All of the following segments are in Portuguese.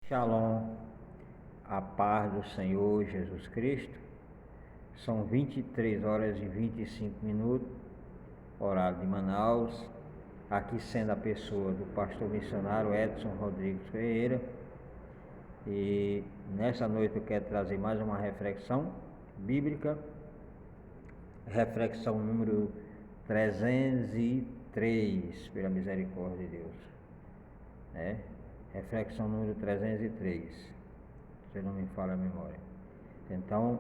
Shalom, a paz do Senhor Jesus Cristo. São 23 horas e 25 minutos, horário de Manaus. Aqui sendo a pessoa do pastor missionário Edson Rodrigues Ferreira. E nessa noite eu quero trazer mais uma reflexão bíblica. Reflexão número 303, pela misericórdia de Deus. Reflexão número 303, se não me falha a memória. Então,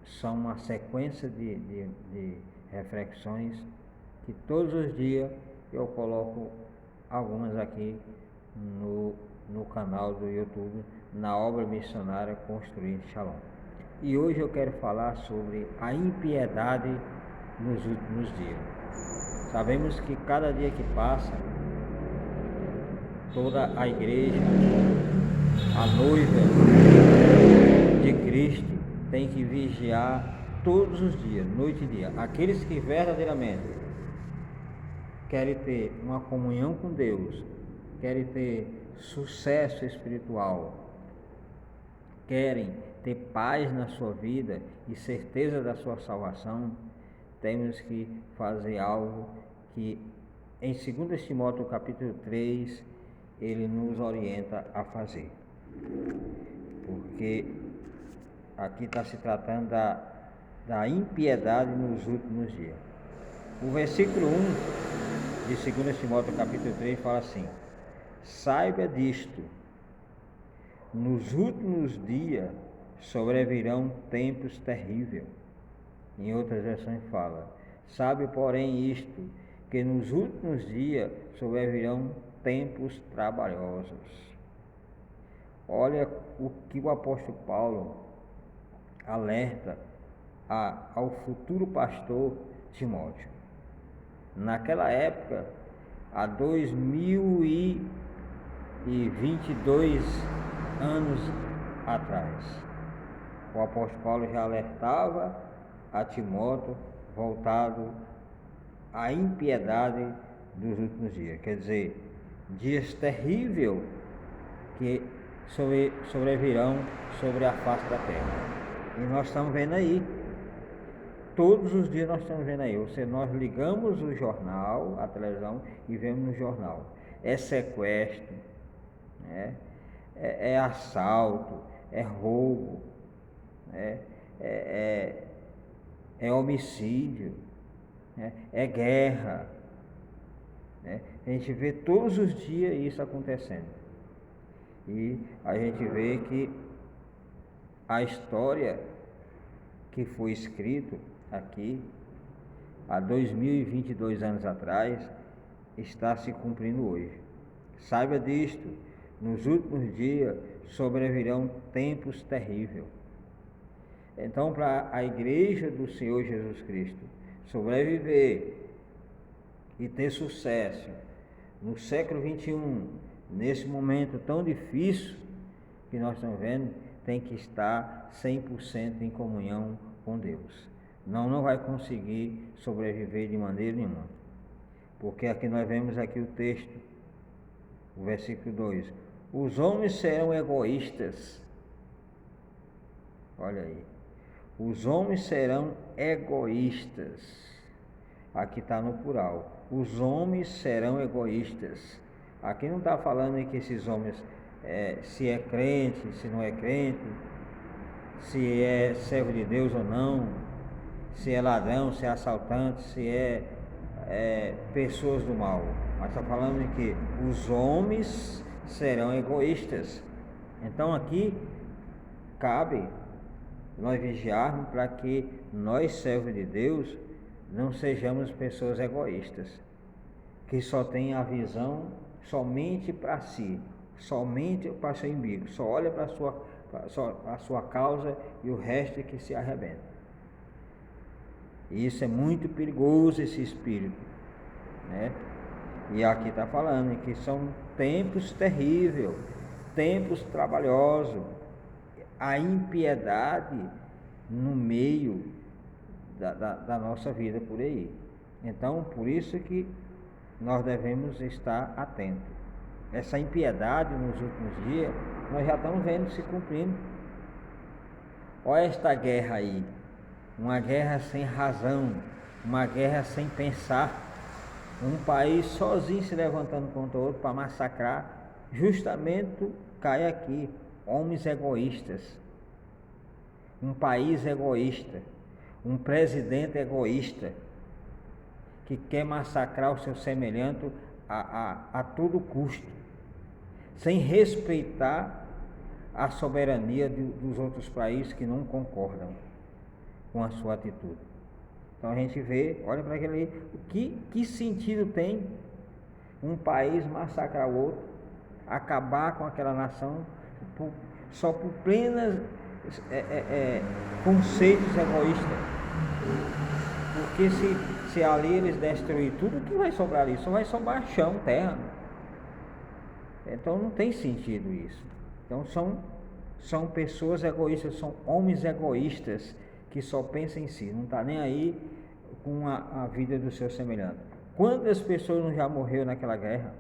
são uma sequência de reflexões que todos os dias eu coloco algumas aqui no canal do YouTube, na obra missionária Construindo Shalom. E hoje eu quero falar sobre a impiedade nos últimos dias. Sabemos que cada dia que passa, toda a igreja, a noiva de Cristo, tem que vigiar todos os dias, noite e dia. Aqueles que verdadeiramente querem ter uma comunhão com Deus, querem ter sucesso espiritual, querem ter paz na sua vida e certeza da sua salvação, temos que fazer algo que em 2 Timóteo capítulo 3 ele nos orienta a fazer, porque aqui está se tratando da impiedade nos últimos dias. O versículo 1 de 2 Timóteo capítulo 3 fala assim: saiba disto, nos últimos dias sobrevirão tempos terríveis. Em outras versões fala: sabe porém isto, que nos últimos dias sobrevirão tempos trabalhosos. Olha o que o apóstolo Paulo alerta ao futuro pastor Timóteo. Naquela época, há 2022 anos atrás, o apóstolo Paulo já alertava a Timóteo voltado à impiedade dos últimos dias. Quer dizer, dias terríveis que sobrevirão sobre a face da terra. E nós estamos vendo aí, todos os dias nós estamos vendo aí. Ou seja, nós ligamos o jornal, a televisão, e vemos no jornal. É sequestro, é assalto, é roubo, é homicídio, é guerra. A gente vê todos os dias isso acontecendo. E a gente vê que a história que foi escrita aqui há 2022 anos atrás está se cumprindo hoje. Saiba disto, nos últimos dias sobrevirão tempos terríveis. Então, para a igreja do Senhor Jesus Cristo sobreviver e ter sucesso no século 21, nesse momento tão difícil que nós estamos vendo, tem que estar 100% em comunhão com Deus. Não vai conseguir sobreviver de maneira nenhuma. Porque aqui nós vemos aqui o texto, o versículo 2: os homens serão egoístas. Olha aí, os homens serão egoístas. Aqui está no plural. Os homens serão egoístas. Aqui não está falando que esses homens, se é crente, se não é crente, se é servo de Deus ou não, se é ladrão, se é assaltante, se é pessoas do mal. Mas está falando de que os homens serão egoístas. Então aqui cabe nós vigiarmos para que nós, servos de Deus, não sejamos pessoas egoístas, que só têm a visão somente para si, somente para seu umbigo, só olha para a sua causa e o resto é que se arrebenta. E isso é muito perigoso, esse espírito, E aqui está falando que são tempos terríveis, tempos trabalhosos, a impiedade no meio da nossa vida por aí. Então, por isso que nós devemos estar atentos. Essa impiedade nos últimos dias nós já estamos vendo se cumprindo. Olha esta guerra aí, uma guerra sem razão, uma guerra sem pensar, um país sozinho se levantando contra o outro para massacrar, justamente cai aqui, homens egoístas, um país egoísta, um presidente egoísta, que quer massacrar o seu semelhante a todo custo, sem respeitar a soberania dos outros países que não concordam com a sua atitude. Então a gente vê, olha para aquele ali, que sentido tem um país massacrar o outro, acabar com aquela nação só por plenas conceitos egoístas? Porque se ali eles destruírem tudo, o que vai sobrar ali? Só vai sobrar chão, terra. Então não tem sentido isso. Então são pessoas egoístas, são homens egoístas que só pensam em si, não está nem aí com a vida do seu semelhante. Quantas pessoas não já morreram naquela guerra?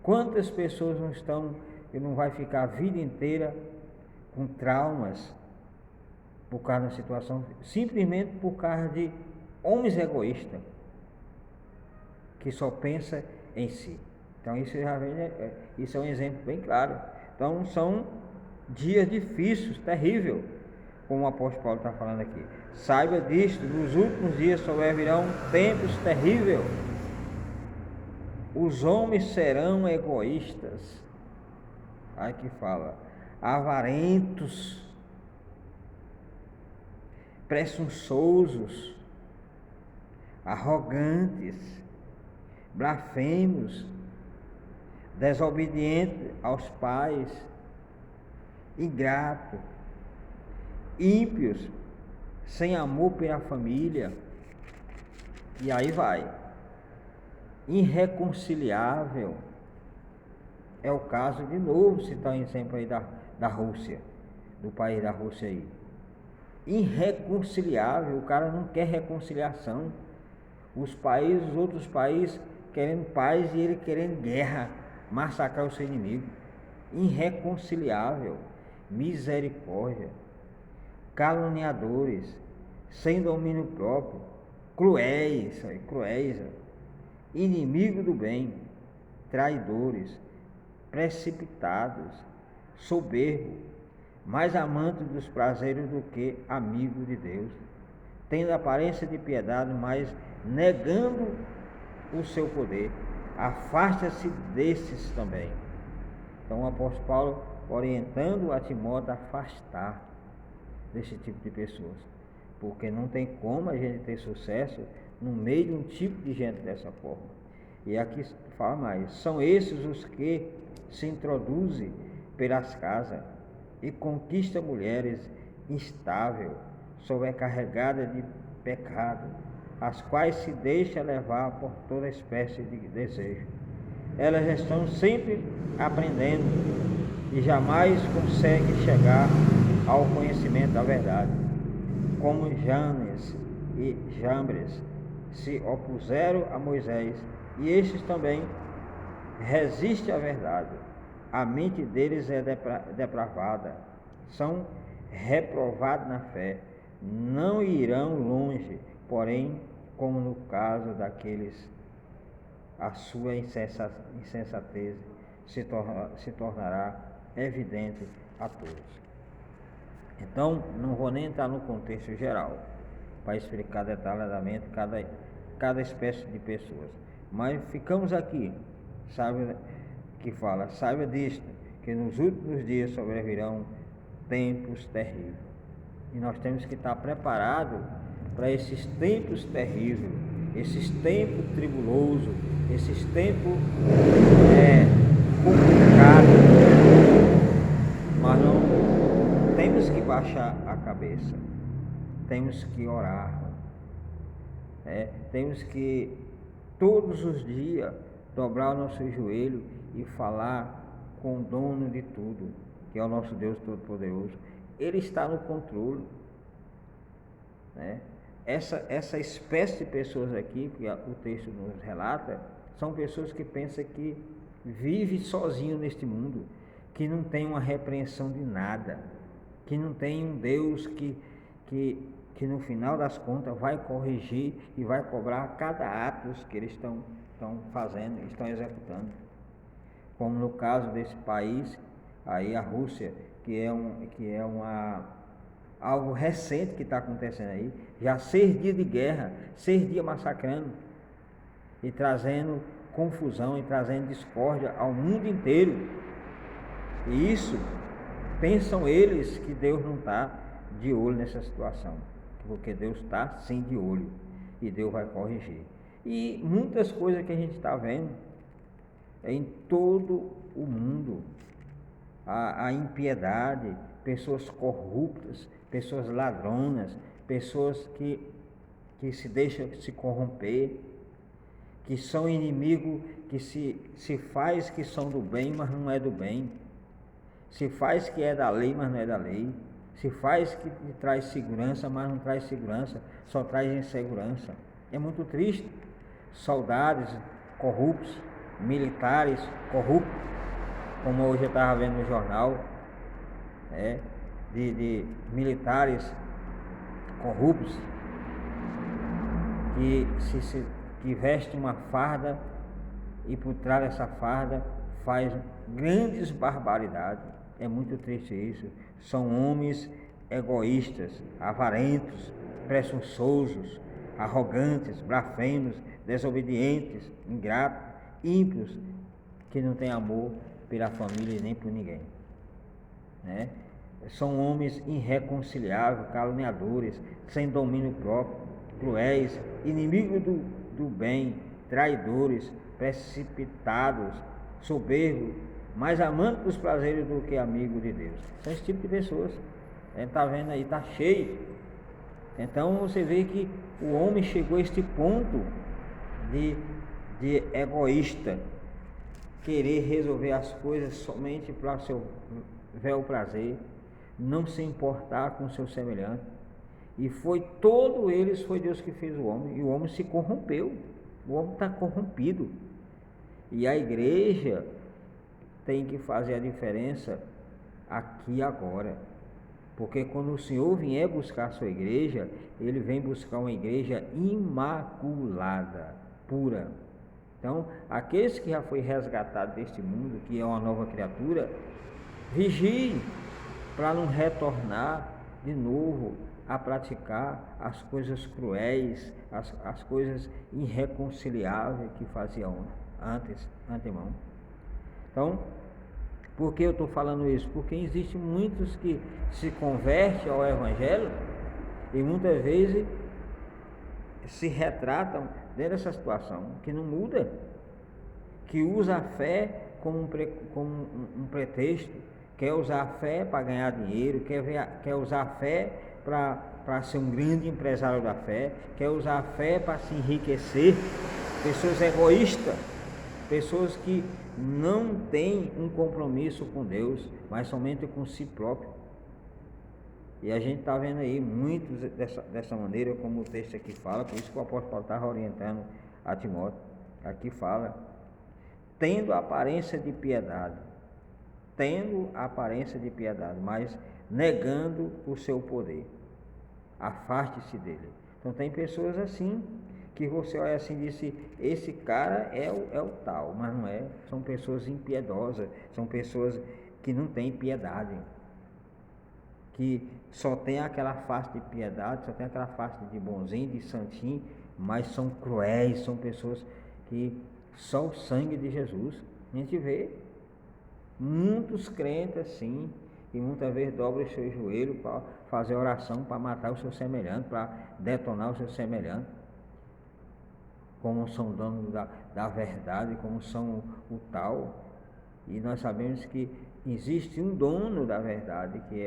Quantas pessoas não estão e não vai ficar a vida inteira com traumas por causa da situação, simplesmente por causa de homens egoístas que só pensam em si. Então isso já vem, isso é um exemplo bem claro. Então são dias difíceis, terríveis, como o apóstolo Paulo está falando aqui. Saiba disto, nos últimos dias sobrevirão tempos terríveis. Os homens serão egoístas. Aí que fala, avarentos, presunçosos, arrogantes, blasfemos, desobedientes aos pais, ingratos, ímpios, sem amor pela família, e aí vai, irreconciliável. É o caso, de novo, citar um exemplo aí da Rússia, do país da Rússia aí. Irreconciliável, o cara não quer reconciliação. Os outros países querendo paz e ele querendo guerra, massacrar o seu inimigo. Irreconciliável, misericórdia, caluniadores, sem domínio próprio, cruéis, inimigo do bem, traidores, precipitados, soberbos, mais amantes dos prazeres do que amigos de Deus, tendo aparência de piedade, mas negando o seu poder. Afasta-se desses também. Então o apóstolo Paulo orientando a Timóteo a afastar desse tipo de pessoas, porque não tem como a gente ter sucesso no meio de um tipo de gente dessa forma. E aqui fala mais, são esses os que se introduzem pelas casas e conquistam mulheres instáveis, sobrecarregadas de pecado, as quais se deixam levar por toda espécie de desejo. Elas estão sempre aprendendo e jamais conseguem chegar ao conhecimento da verdade. Como Janes e Jambres se opuseram a Moisés, e estes também resistem à verdade. A mente deles é depravada, são reprovados na fé, não irão longe, porém, como no caso daqueles, a sua insensatez se tornará evidente a todos. Então, não vou nem entrar no contexto geral, para explicar detalhadamente cada espécie de pessoas. Mas ficamos aqui, sabe, que fala, saiba disto, que nos últimos dias sobrevirão tempos terríveis. E nós temos que estar preparados para esses tempos terríveis, esses tempos tribulosos, esses tempos complicados. Mas não temos que baixar a cabeça, temos que orar, temos que todos os dias dobrar o nosso joelho e falar com o dono de tudo, que é o nosso Deus Todo-Poderoso. Ele está no controle, né? Essa espécie de pessoas aqui, que o texto nos relata, são pessoas que pensam que vivem sozinho neste mundo, que não tem uma repreensão de nada, que não tem um Deus que no final das contas vai corrigir e vai cobrar cada ato que eles estão fazendo, estão executando. Como no caso desse país, aí a Rússia, que é algo recente que está acontecendo aí, já 6 dias de guerra, 6 dias massacrando e trazendo confusão e trazendo discórdia ao mundo inteiro. E isso, pensam eles que Deus não está de olho nessa situação, porque Deus está sim de olho e Deus vai corrigir. E muitas coisas que a gente está vendo em todo o mundo, a impiedade, pessoas corruptas, pessoas ladronas, pessoas que se deixam se corromper, que são inimigos, que se faz que são do bem, mas não é do bem, se faz que é da lei, mas não é da lei, se faz que traz segurança, mas não traz segurança, só traz insegurança. É muito triste. Soldados corruptos, militares corruptos, como hoje eu estava vendo no jornal, de militares corruptos que vestem uma farda e por trás dessa farda faz grandes barbaridades. É muito triste isso. São homens egoístas, avarentos, presunçosos, arrogantes, blasfemos, desobedientes, ingratos, ímpios, que não têm amor pela família e nem por ninguém, né? São homens irreconciliáveis, caluniadores, sem domínio próprio, cruéis, inimigos do bem, traidores, precipitados, soberbos, mais amantes dos prazeres do que amigos de Deus. São esse tipo de pessoas. A gente está vendo aí, está cheio. Então você vê que o homem chegou a este ponto de egoísta, querer resolver as coisas somente para o seu véu prazer, não se importar com o seu semelhante. E foi Deus que fez o homem, e o homem se corrompeu, o homem está corrompido. E a igreja tem que fazer a diferença aqui e agora, porque quando o Senhor vier buscar a sua igreja, Ele vem buscar uma igreja imaculada, pura. Então, aqueles que já foi resgatado deste mundo, que é uma nova criatura, vigie para não retornar de novo a praticar as coisas cruéis, as coisas irreconciliáveis que faziam antemão. Então, por que eu estou falando isso? Porque existem muitos que se convertem ao Evangelho e muitas vezes se retratam dentro dessa situação, que não muda, que usa a fé como um pretexto, quer usar a fé para ganhar dinheiro, quer usar a fé para ser um grande empresário da fé, quer usar a fé para se enriquecer. Pessoas egoístas, pessoas que não têm um compromisso com Deus, mas somente com si próprio. E a gente está vendo aí muitos dessa maneira, como o texto aqui fala, por isso que o apóstolo Paulo estava orientando a Timóteo. Aqui fala, tendo aparência de piedade, mas negando o seu poder. Afaste-se dele. Então tem pessoas assim, que você olha assim e diz, esse cara é o tal, mas não é. São pessoas impiedosas, são pessoas que não têm piedade, que só tem aquela face de piedade, só tem aquela face de bonzinho, de santinho, mas são cruéis, são pessoas que só o sangue de Jesus. A gente vê muitos crentes assim, e muitas vezes dobram os seus joelhos para fazer oração, para matar o seu semelhante, para detonar o seu semelhante, como são donos da verdade, como são o tal. E nós sabemos que existe um dono da verdade, que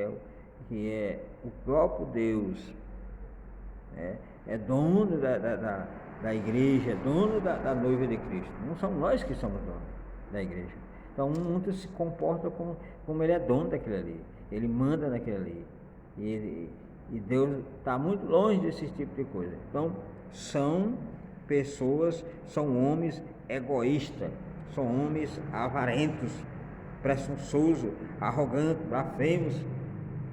é o próprio Deus, né? É dono da igreja, é dono da noiva de Cristo. Não somos nós que somos donos da igreja. Então muitos se comportam como ele é dono daquilo ali, ele manda naquilo ali, e Deus está muito longe desse tipo de coisa. Então são pessoas, são homens egoístas, são homens avarentos, presunçoso, arrogante, blasfemos,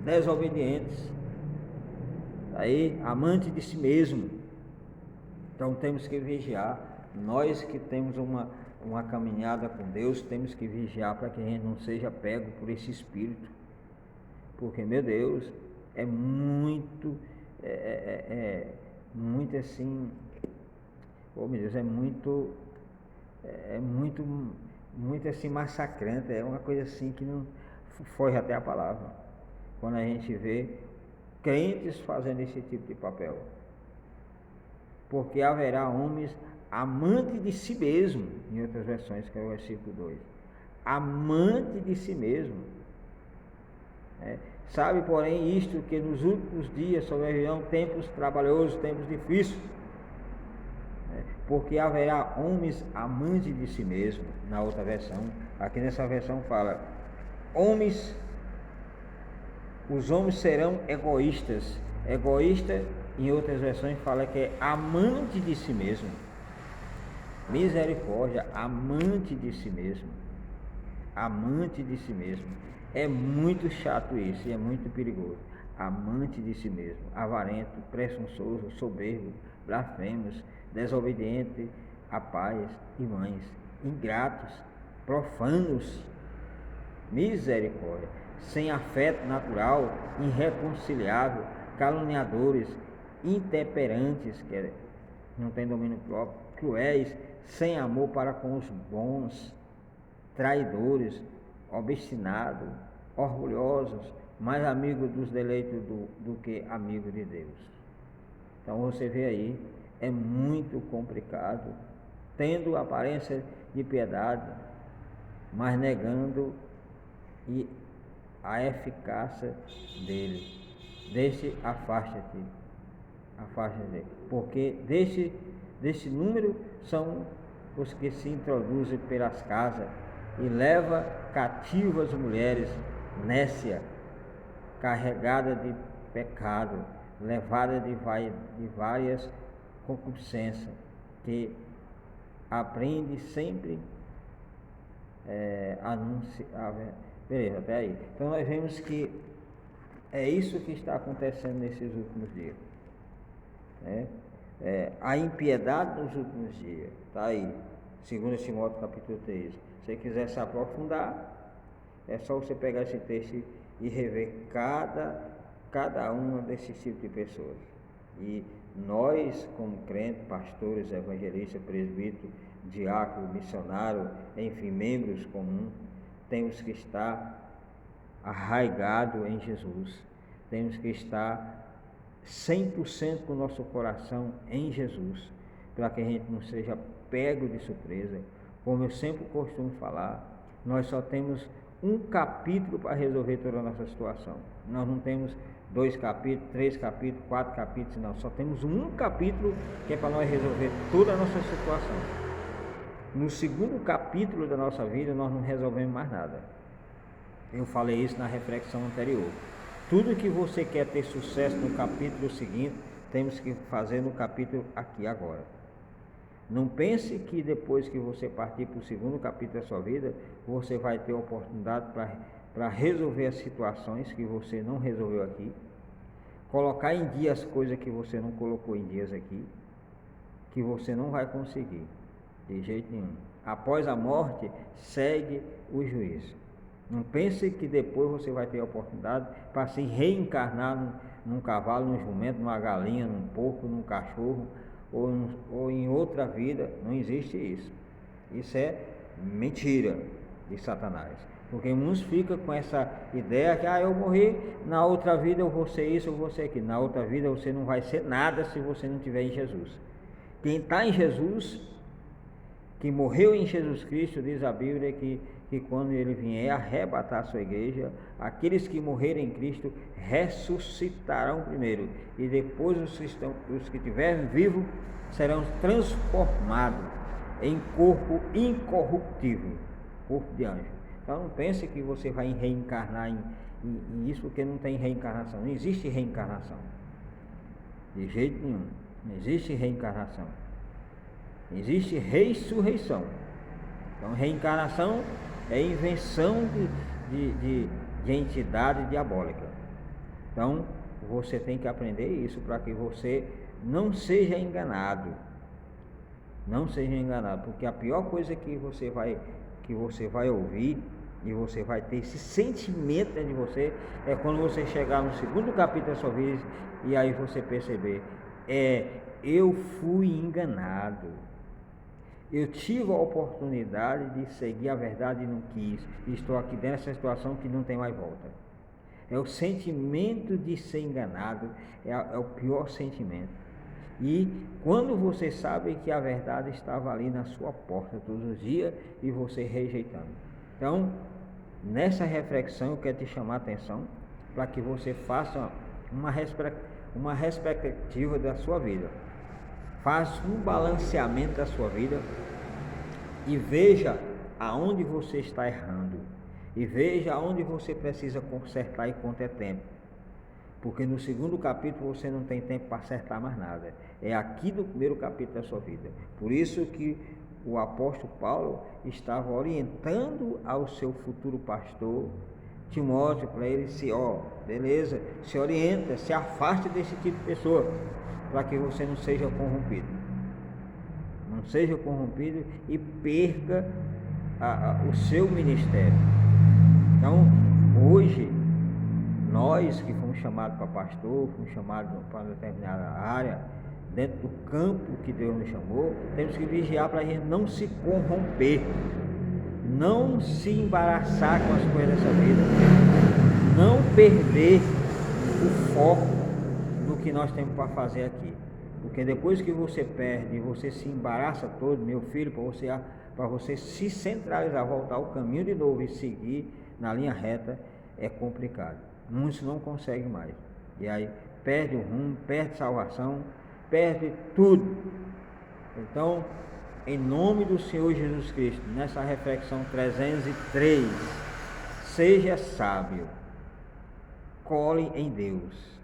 desobedientes, aí amante de si mesmo. Então temos que vigiar. Nós que temos uma caminhada com Deus, temos que vigiar para que a gente não seja pego por esse espírito, porque, meu Deus, é muito muito assim, oh meu Deus, muito assim massacrante, é uma coisa assim que não foge até a palavra, quando a gente vê crentes fazendo esse tipo de papel, porque haverá homens amantes de si mesmo, em outras versões, que é o versículo 2, amante de si mesmo, sabe, porém, isto, que nos últimos dias sobrevirão tempos trabalhosos, tempos difíceis, porque haverá homens amantes de si mesmo, na outra versão. Aqui nessa versão fala, os homens serão egoístas. Egoísta, em outras versões, fala que é amante de si mesmo. Misericórdia, amante de si mesmo. Amante de si mesmo. É muito chato isso e é muito perigoso. Amante de si mesmo, avarento, presunçoso, soberbo, blasfemos, desobediente a pais e mães, ingratos, profanos, misericórdia, sem afeto natural, irreconciliável, caluniadores, intemperantes, que não tem domínio próprio, cruéis, sem amor para com os bons, traidores, obstinados, orgulhosos, mais amigos dos deleitos do que amigos de Deus. Então você vê aí, é muito complicado, tendo aparência de piedade, mas negando a eficácia dele. Afaste-te, porque desse número são os que se introduzem pelas casas e leva cativas as mulheres nécia, carregada de pecado, levada de várias concupiscências, que aprende sempre beleza, até aí. Então nós vemos que é isso que está acontecendo nesses últimos dias, a impiedade nos últimos dias, está aí, 2 Timóteo capítulo 3. Se você quiser se aprofundar, é só você pegar esse texto e rever cada uma desses tipos de pessoas. E nós, como crentes, pastores, evangelistas, presbíteros, diáconos, missionários, enfim, membros comuns, temos que estar arraigados em Jesus. Temos que estar 100% com o nosso coração em Jesus, para que a gente não seja pego de surpresa. Como eu sempre costumo falar, nós só temos um capítulo para resolver toda a nossa situação. Nós não temos 2 capítulos, 3 capítulos, 4 capítulos, não. Só temos um capítulo que é para nós resolver toda a nossa situação. No segundo capítulo da nossa vida, nós não resolvemos mais nada. Eu falei isso na reflexão anterior. Tudo que você quer ter sucesso no capítulo seguinte, temos que fazer no capítulo aqui agora. Não pense que depois que você partir para o segundo capítulo da sua vida, você vai ter oportunidade para resolver as situações que você não resolveu aqui, colocar em dia as coisas que você não colocou em dias aqui, que você não vai conseguir, de jeito nenhum. Após a morte, segue o juízo. Não pense que depois você vai ter a oportunidade para se reencarnar num cavalo, num jumento, numa galinha, num porco, num cachorro, ou em outra vida. Não existe isso. Isso é mentira de Satanás. Porque muitos ficam com essa ideia que eu morri, na outra vida eu vou ser isso, eu vou ser aquilo. Na outra vida você não vai ser nada se você não estiver em Jesus. Quem está em Jesus, que morreu em Jesus Cristo, diz a Bíblia que quando ele vier arrebatar a sua igreja, aqueles que morrerem em Cristo ressuscitarão primeiro, e depois os que estiverem vivos serão transformados em corpo incorruptível, corpo de anjo. Então não pense que você vai reencarnar em isso, porque não tem reencarnação. Não existe reencarnação, de jeito nenhum. Não existe reencarnação. Existe ressurreição. Então reencarnação é invenção de entidade diabólica. Então, você tem que aprender isso para que você não seja enganado. Não seja enganado, porque a pior coisa que você vai ouvir e você vai ter esse sentimento dentro de você é quando você chegar no segundo capítulo da sua vida e aí você perceber, eu fui enganado. Eu tive a oportunidade de seguir a verdade e não quis. E estou aqui nessa situação que não tem mais volta. É o sentimento de ser enganado, é o pior sentimento. E quando você sabe que a verdade estava ali na sua porta todos os dias e você rejeitando. Então, nessa reflexão eu quero te chamar a atenção para que você faça uma retrospectiva da sua vida. Faça um balanceamento da sua vida e veja aonde você está errando. E veja aonde você precisa consertar enquanto é tempo. Porque no segundo capítulo você não tem tempo para acertar mais nada. É aqui no primeiro capítulo da sua vida. Por isso que o apóstolo Paulo estava orientando ao seu futuro pastor Timóteo, para ele beleza, se orienta, se afaste desse tipo de pessoa, para que você não seja corrompido. Não seja corrompido e perca o seu ministério. Então, hoje, nós que fomos chamados para pastor, fomos chamados para determinada área, dentro do campo que Deus nos chamou, temos que vigiar para a gente não se corromper, não se embaraçar com as coisas dessa vida, não perder o foco do que nós temos para fazer aqui. Porque depois que você perde e você se embaraça todo, meu filho, para você se centralizar, voltar ao caminho de novo e seguir na linha reta, é complicado. Muitos não conseguem mais. E aí perde o rumo, perde salvação, perde tudo. Então, em nome do Senhor Jesus Cristo, nessa reflexão 303, seja sábio, cole em Deus,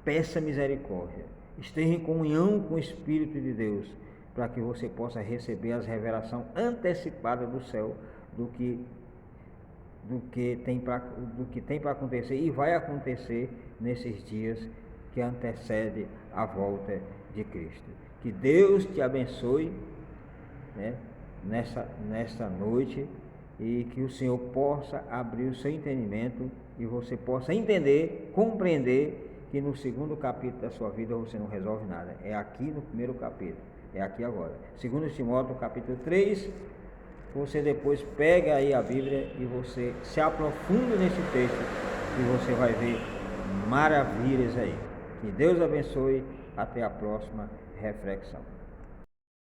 peça misericórdia, esteja em comunhão com o Espírito de Deus, para que você possa receber as revelações antecipadas do céu, do que tem para acontecer e vai acontecer nesses dias que antecede a volta de Cristo. Que Deus te abençoe, né, nessa noite, e que o Senhor possa abrir o seu entendimento e você possa entender, compreender que no segundo capítulo da sua vida você não resolve nada. É aqui no primeiro capítulo, é aqui agora. 2 Timóteo capítulo 3, você depois pega aí a Bíblia e você se aprofunda nesse texto e você vai ver maravilhas aí. Que Deus abençoe, até a próxima reflexão.